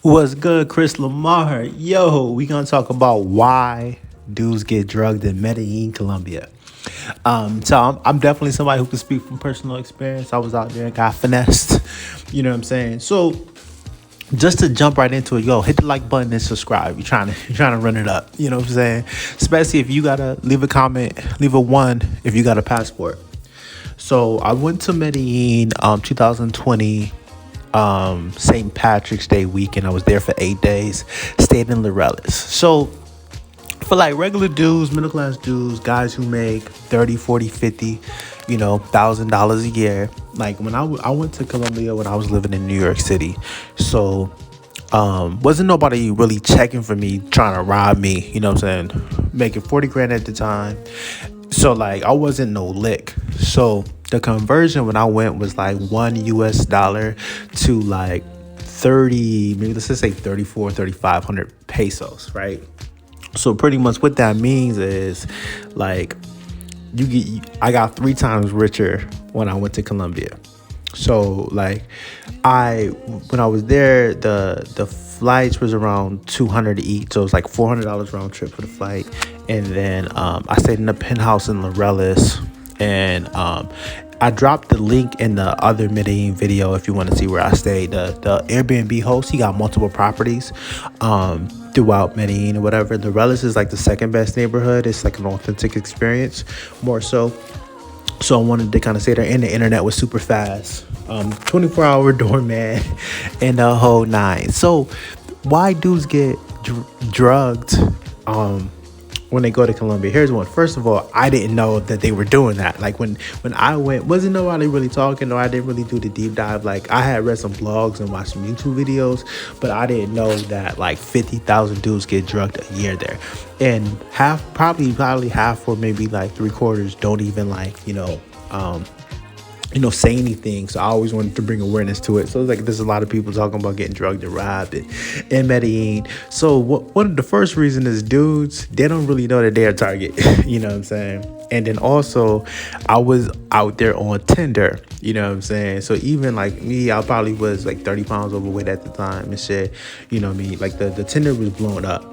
What's good, Chris Lamar? Yo, we gonna talk about why dudes get drugged in Medellin, Colombia. So I'm definitely somebody who can speak from personal experience. I was out there and got finessed. You know what I'm saying? So just to jump right into it, yo, hit the like button and subscribe. You're trying to run it up. You know what I'm saying? Especially if you gotta leave a comment, leave a one if you got a passport. So I went to Medellin, 2020, St. Patrick's Day weekend. I was there for 8 days. Stayed in Larelis. So for like regular dudes, middle class dudes, guys who make 30, 40, 50, $1,000 a year. Like when I went to Colombia when I was living in New York City. So wasn't nobody really checking for me, trying to rob me, you know what I'm saying? Making 40 grand at the time. So like I wasn't no lick. So the conversion when I went was like $1 to like 30, maybe let's just say 34, 3,500 pesos, right? So pretty much what that means is like I got 3 times richer when I went to Colombia. So like when I was there, the flights was around 200 each, so it was like $400 round trip for the flight. And then I stayed in a penthouse in Larelis, and I dropped the link in the other Medellin video if you want to see where I stayed. The Airbnb host, he got multiple properties throughout Medellin or whatever. Larelis is like the second best neighborhood. It's like an authentic experience, more so. So I wanted to kind of stay there, and the internet was super fast. 24-hour doorman and the whole nine. So why dudes get drugged when they go to Colombia? Here's one. First of all, I didn't know that they were doing that. Like when I went, wasn't nobody really talking, or I didn't really do the deep dive. Like I had read some blogs and watched some YouTube videos, but I didn't know that like 50,000 dudes get drugged a year there. And probably half, or maybe like 3/4 don't even like, say anything. So I always wanted to bring awareness to it. So it's like there's a lot of people talking about getting drugged and robbed in Medellin. So one of the first reason is dudes, they don't really know that they're a target. You know what I'm saying? And then also I was out there on Tinder. You know what I'm saying? So even like me, I probably was like 30 pounds overweight at the time and shit. You know what I mean? Like the Tinder was blown up.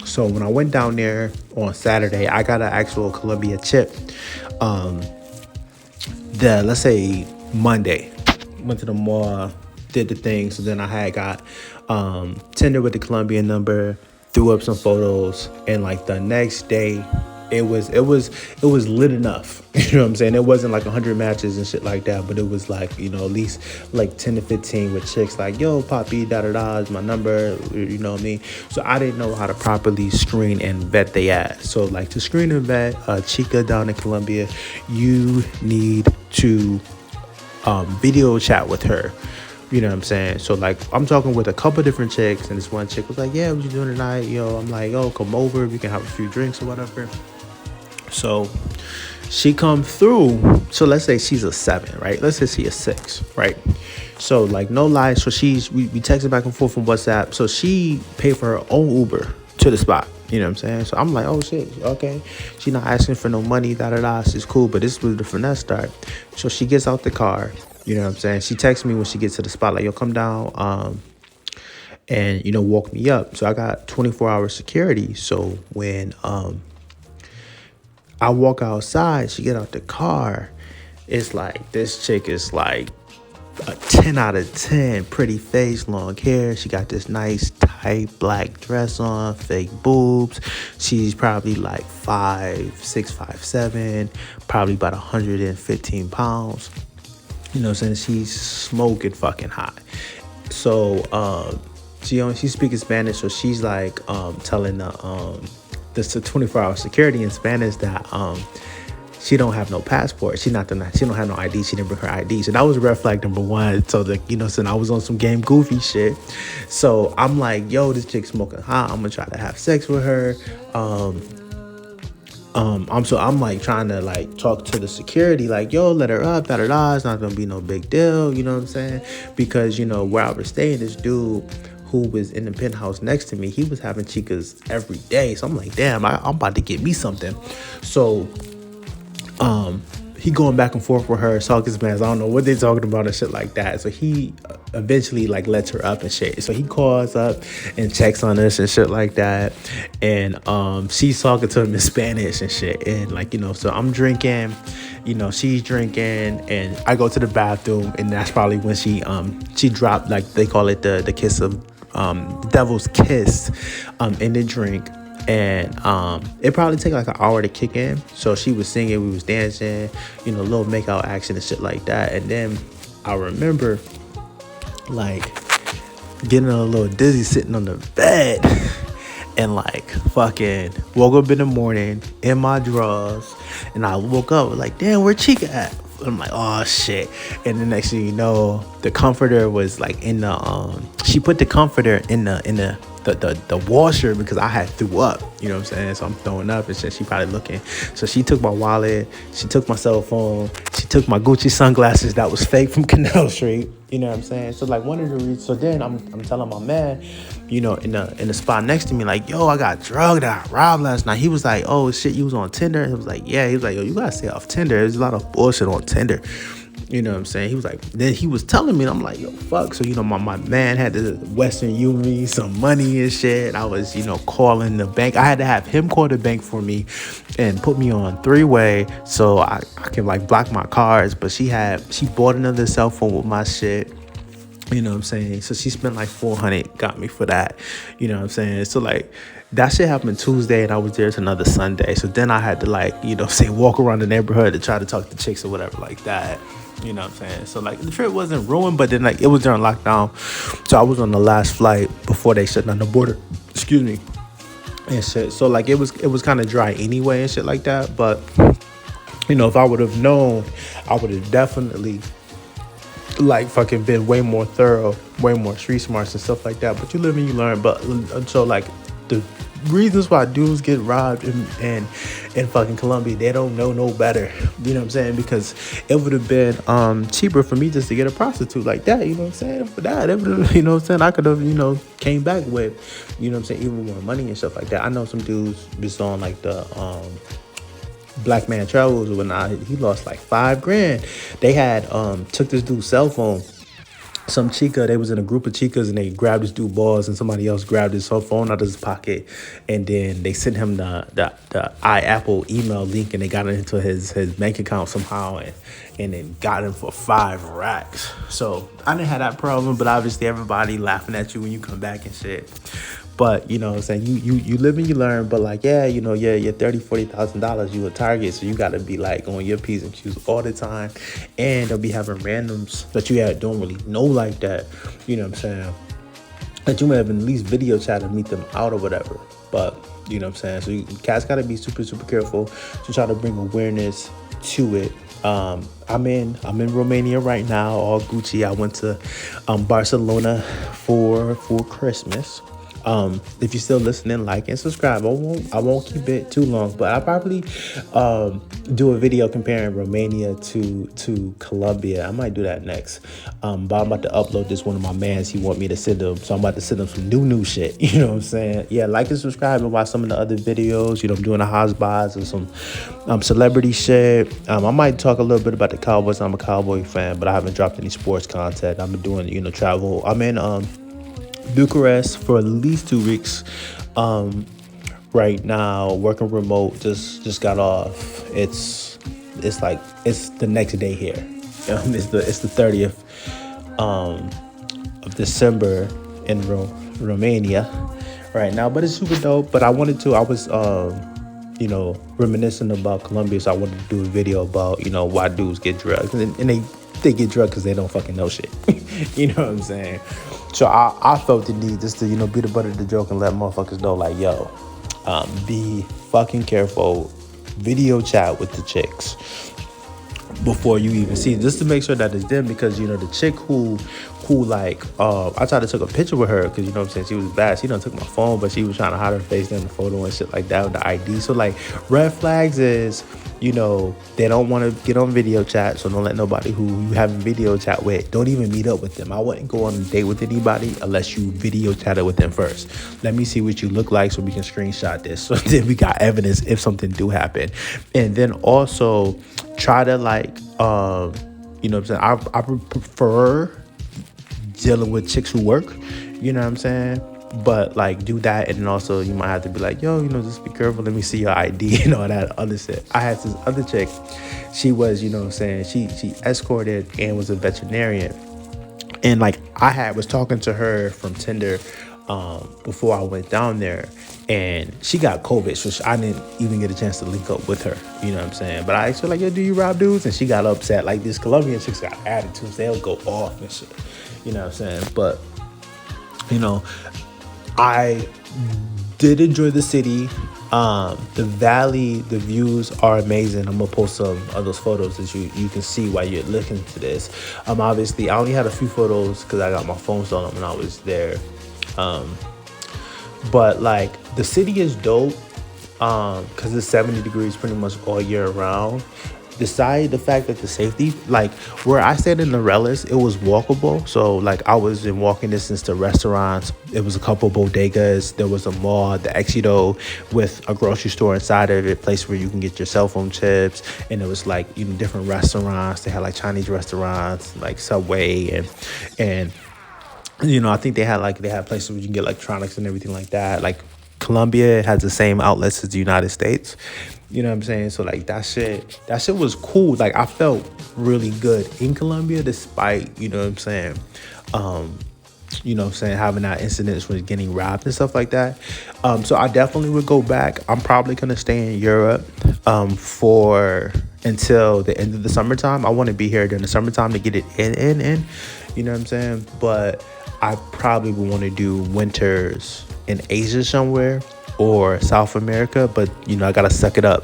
So when I went down there on Saturday, I got an actual Colombia chip. Let's say Monday, went to the mall, did the thing. So then I had got Tinder with the Colombian number, threw up some photos, and like the next day, it was lit enough. You know what I'm saying? It wasn't like 100 matches and shit like that, but it was like, at least like 10 to 15 with chicks like, yo, Poppy, da-da-da is my number, you know what I mean? So I didn't know how to properly screen and vet the ass. So like to screen and vet a chica down in Colombia, you need to video chat with her. You know what I'm saying? So like I'm talking with a couple different chicks, and this one chick was like, yeah, what you doing tonight? I'm like, oh, come over, we can have a few drinks or whatever. So she come through. So let's say she's a 7, right? Let's say she's a 6, right? So like no lie. So we texted back and forth from WhatsApp. So she paid for her own Uber to the spot. You know what I'm saying? So I'm like, oh shit, okay. She not asking for no money, da-da-da. She's cool, but this was the finesse start. So she gets out the car. You know what I'm saying? She texts me when she gets to the spot, like, yo, come down and, walk me up. So I got 24-hour security. So when I walk outside, she get out the car. It's like, this chick is like a 10 out of 10. Pretty face, long hair. She got this nice tight black dress on, fake boobs. She's probably like 5'6", 5'7", probably about 115 pounds. You know what I'm saying? She's smoking fucking hot. So she's speaking Spanish, so she's like telling the 24-hour security in Spanish that she don't have no passport. She don't have no ID. She didn't bring her ID. So that was red flag number one. So I was on some game goofy shit. So I'm like, yo, this chick smoking hot. I'm gonna try to have sex with her. I'm like trying to like talk to the security, like, yo, let her up, da-da-da. It's not gonna be no big deal, you know what I'm saying? Because where I was staying, this dude who was in the penthouse next to me, he was having chicas every day. So I'm like, damn, I'm about to get me something. So he going back and forth with her, talking smash. I don't know what they talking about and shit like that. So he eventually like lets her up and shit. So he calls up and checks on us and shit like that. And she's talking to him in Spanish and shit. And like, you know, so I'm drinking, you know, she's drinking, and I go to the bathroom, and that's probably when she dropped, like they call it the kiss of devil's kiss in the drink. And it probably take like an hour to kick in. So she was singing, we was dancing, you know, a little makeout action and shit like that. And then I remember like getting a little dizzy sitting on the bed and like fucking woke up in the morning in my drawers, and I woke up like, damn, where Chica at? I'm like, oh shit. And the next thing you know, the comforter was like in the she put the comforter in the washer because I had threw up, you know what I'm saying? So I'm throwing up and shit. She probably looking. So she took my wallet, she took my cell phone, she took my Gucci sunglasses that was fake from Canal Street, you know what I'm saying? So like one of the reasons, so then I'm telling my man, you know, in the spot next to me, like, yo, I got drugged, I got robbed last night. He was like, oh shit, you was on Tinder? And I was like, yeah. He was like, yo, you gotta stay off Tinder. There's a lot of bullshit on Tinder. You know what I'm saying? He was like, then he was telling me, and I'm like, yo, fuck. So, you know, my man had the Western Union, some money and shit. I was, you know, calling the bank. I had to have him call the bank for me and put me on three-way so I can like block my cards. But she bought another cell phone with my shit. You know what I'm saying? So she spent like $400, got me for that. You know what I'm saying? So like that shit happened Tuesday, and I was there to another Sunday. So then I had to like, you know, say walk around the neighborhood to try to talk to chicks or whatever like that. You know what I'm saying? So like the trip wasn't ruined, but then like it was during lockdown. So I was on the last flight before they shut down the border. Excuse me. And shit. So like it was kind of dry anyway and shit like that. But you know, if I would have known, I would have definitely like fucking been way more thorough, way more street smarts and stuff like that. But you live and you learn. But so like the reasons why dudes get robbed in fucking Colombia, they don't know no better. You know what I'm saying? Because it would have been cheaper for me just to get a prostitute like that. You know what I'm saying? For that, it would have, you know what I'm saying, I could have, you know, came back with, you know what I'm saying, even more money and stuff like that. I know some dudes just on like the Black Man Travels when he lost like $5,000. They had took this dude's cell phone. Some chica, they was in a group of chicas, and they grabbed this dude balls, and somebody else grabbed his cell phone out of his pocket, and then they sent him the iApple email link, and they got into his bank account somehow, and then got him for 5 racks. So I didn't have that problem, but obviously everybody laughing at you when you come back and shit. But, you know what I'm saying, you live and you learn. But, like, yeah, you know, yeah, you're $30,000-$40,000, you a target. So you got to be, like, on your P's and Q's all the time. And they'll be having randoms that you don't really know like that. You know what I'm saying? That you may have at least video chat and meet them out or whatever. But, you know what I'm saying? So cats got to be super, super careful to try to bring awareness to it. I'm in Romania right now, all Gucci. I went to Barcelona for Christmas. If you're still listening, like and subscribe. I won't keep it too long, but I'll probably do a video comparing Romania to Colombia. I might do that next. But I'm about to upload this one of my mans. He want me to send him, so I'm about to send him some new shit. You know what I'm saying? Yeah, like and subscribe and watch some of the other videos. You know, I'm doing a house buys and some celebrity shit. I might talk a little bit about the Cowboys. I'm a Cowboy fan, but I haven't dropped any sports content. I've been doing, you know, travel. I'm in Bucharest for at least 2 weeks right now, working remote. Just got off. It's the next day here. It's the 30th of December in Romania right now, but it's super dope. But I was you know, reminiscing about Colombia, so I wanted to do a video about, you know, why dudes get drugged, and they get drugged because they don't fucking know shit. You know what I'm saying? So I felt the need just to, you know, be the butt of the joke and let motherfuckers know, like, yo, be fucking careful. Video chat with the chicks before you even see it, just to make sure that it's them. Because, you know, the chick who like, I tried to take a picture with her because, you know what I'm saying, she was bad. She done took my phone, but she was trying to hide her face in the photo and shit like that with the ID. So, like, red flags is they don't want to get on video chat, so don't let nobody who you having video chat with, don't even meet up with them. I wouldn't go on a date with anybody unless you video chatted with them first. Let me see what you look like so we can screenshot this, so then we got evidence if something do happen. And then also try to what I'm saying, I would prefer dealing with chicks who work, you know what I'm saying? But like do that, and then also you might have to be like, yo, just be careful, let me see your ID and all that other shit. I had this other chick, she was, what I'm saying, she escorted and was a veterinarian, and like I was talking to her from Tinder before I went down there, and she got COVID, so I didn't even get a chance to link up with her, you know what I'm saying? But I asked her like, yo, do you rob dudes? And she got upset. Like, these Colombian chicks got attitudes, they'll go off and shit, you know what I'm saying? But I did enjoy the city. The valley, the views are amazing. I'm gonna post some of those photos that you can see while you're looking to this. Obviously I only had a few photos because I got my phone stolen when I was there. But like the city is dope because it's 70 degrees pretty much all year round. The fact that the safety, like where I stayed in the Rellis, it was walkable. So like I was in walking distance to restaurants. It was a couple bodegas. There was a mall, the Exito, with a grocery store inside of it, place where you can get your cell phone chips. And it was like different restaurants. They had like Chinese restaurants, like Subway, and I think they had places where you can get electronics and everything like that. Like Colombia has the same outlets as the United States. You know what I'm saying? So like that shit was cool. Like I felt really good in Colombia despite, what I'm saying, having that incidents with getting robbed and stuff like that. So I definitely would go back. I'm probably gonna stay in Europe for until the end of the summertime. I want to be here during the summertime to get it in. You know what I'm saying? But I probably would want to do winters in Asia somewhere or South America, but I gotta suck it up,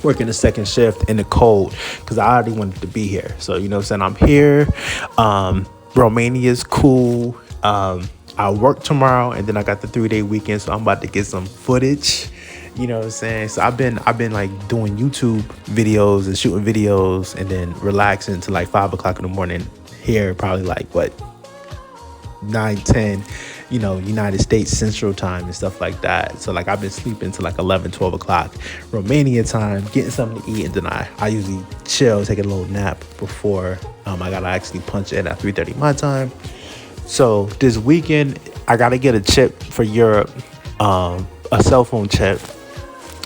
working a second shift in the cold because I already wanted to be here. So what I'm saying, I'm here. Romania's cool. I work tomorrow, and then I got the 3-day weekend, so I'm about to get some footage. You know what I'm saying? So I've been like doing YouTube videos and shooting videos, and then relaxing till like 5 o'clock in the morning here, probably like 9-10, United States Central Time and stuff like that. So like I've been sleeping till like 11-12 o'clock Romania time, getting something to eat, and then I usually chill, take a little nap before I gotta actually punch in at 3:30 my time. So this weekend I gotta get a chip for Europe, a cell phone chip,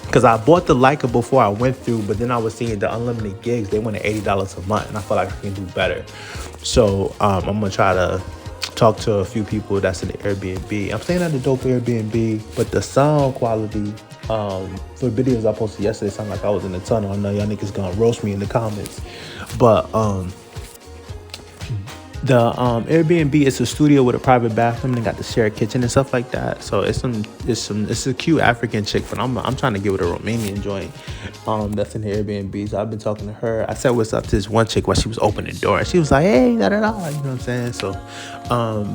because I bought the Leica before I went through, but then I was seeing the unlimited gigs. They went at $80 a month, and I feel like I can do better. So I'm gonna try to talk to a few people that's in the Airbnb. I'm staying at the dope Airbnb, but the sound quality for videos I posted yesterday sound like I was in the tunnel. I know y'all niggas gonna roast me in the comments, but the Airbnb is a studio with a private bathroom. They got the shared kitchen and stuff like that. So it's a cute African chick, but I'm trying to give it a Romanian joint that's in the Airbnb. So I've been talking to her. I said what's up to this one chick while she was opening the door, and she was like, hey, da da da, you know what I'm saying? So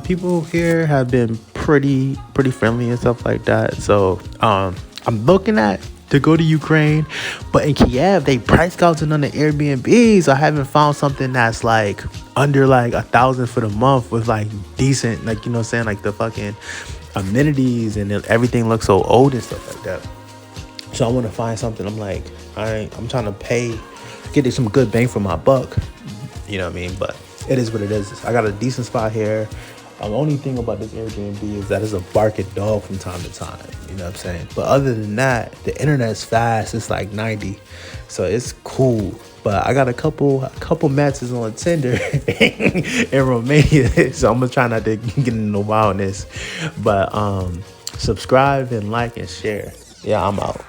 people here have been pretty friendly and stuff like that. So I'm looking at to go to Ukraine, but in Kiev they price gouging on the Airbnbs. I haven't found something that's like under like $1,000 for the month with like decent, like, what I'm saying, like the fucking amenities, and everything looks so old and stuff like that. So I want to find something. I'm like, I'm trying to get some good bang for my buck, you know what I mean? But it is what it is. I got a decent spot here. The only thing about this Airbnb is that it's a barking dog from time to time, you know what I'm saying? But other than that, the internet's fast. It's like 90, so it's cool. But I got a couple matches on Tinder in Romania, so I'm gonna try not to get into no wildness. But subscribe and like and share. Yeah, I'm out.